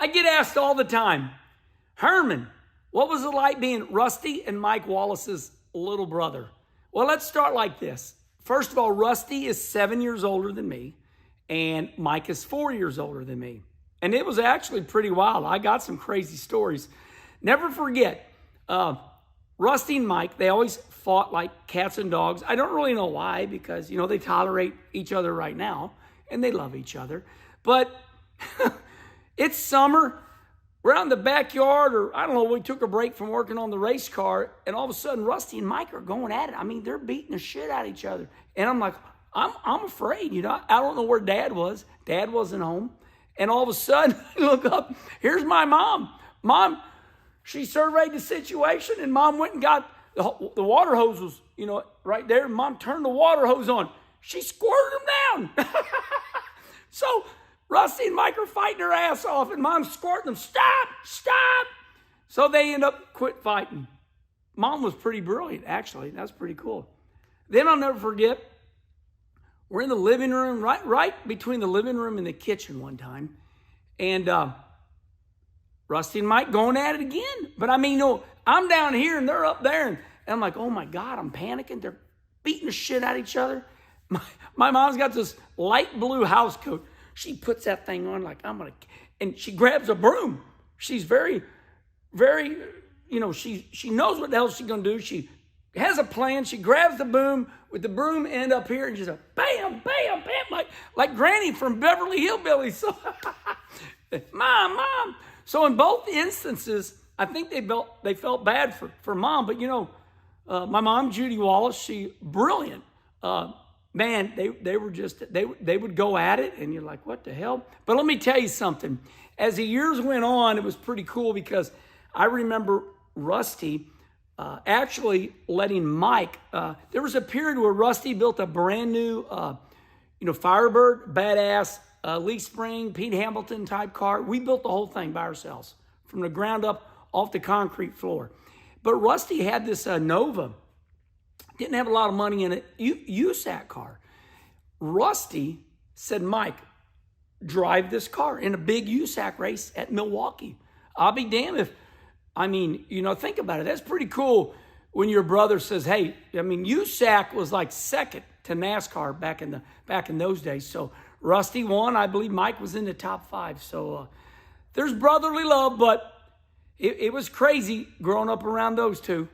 I get asked all the time, Herman, what was it like being Rusty and Mike Wallace's little brother? Well, let's start like this. First of all, Rusty is 7 years older than me, and Mike is 4 years older than me. And it was actually pretty wild. I got some crazy stories. Never forget, Rusty and Mike, they always fought like cats and dogs. I don't really know why, because, you know, they tolerate each other right now, and they love each other. But it's summer. We're out in the backyard, or I don't know, we took a break from working on the race car, and all of a sudden, Rusty and Mike are going at it. I mean, they're beating the shit out of each other. And I'm like, I'm afraid, you know. I don't know where Dad was. Dad wasn't home. And all of a sudden, I look up, here's my mom. Mom, she surveyed the situation, and Mom went and got, the water hose was, you know, right there. Mom turned the water hose on. She squirted them down. So Rusty and Mike are fighting their ass off, and Mom's squirting them. Stop, stop. So they end up quit fighting. Mom was pretty brilliant, actually. That's pretty cool. Then I'll never forget, we're in the living room, right between the living room and the kitchen one time. And Rusty and Mike going at it again. But I mean, no, I'm down here and they're up there. And I'm like, oh my God, I'm panicking. They're beating the shit out of each other. My mom's got this light blue house coat. She puts that thing on like, and she grabs a broom. She's very, very, you know, she knows what the hell she's going to do. She has a plan. She grabs the broom with the broom end up here and just a bam, bam, bam, like Granny from Beverly Hillbillies. So, Mom. So in both instances, I think they felt bad for Mom. But, you know, my mom, Judy Wallace, she brilliant. Man, they were just, they would go at it, and you're like, what the hell? But let me tell you something. As the years went on, it was pretty cool, because I remember Rusty actually letting Mike, there was a period where Rusty built a brand new, Firebird, badass, Lee Spring, Pete Hamilton type car. We built the whole thing by ourselves from the ground up off the concrete floor. But Rusty had this Nova. Didn't have a lot of money in it. USAC car. Rusty said, Mike, drive this car in a big USAC race at Milwaukee. I'll be damned if, think about it. That's pretty cool when your brother says, hey, USAC was like second to NASCAR back in those days. So Rusty won. I believe Mike was in the top 5. So there's brotherly love, but it was crazy growing up around those two.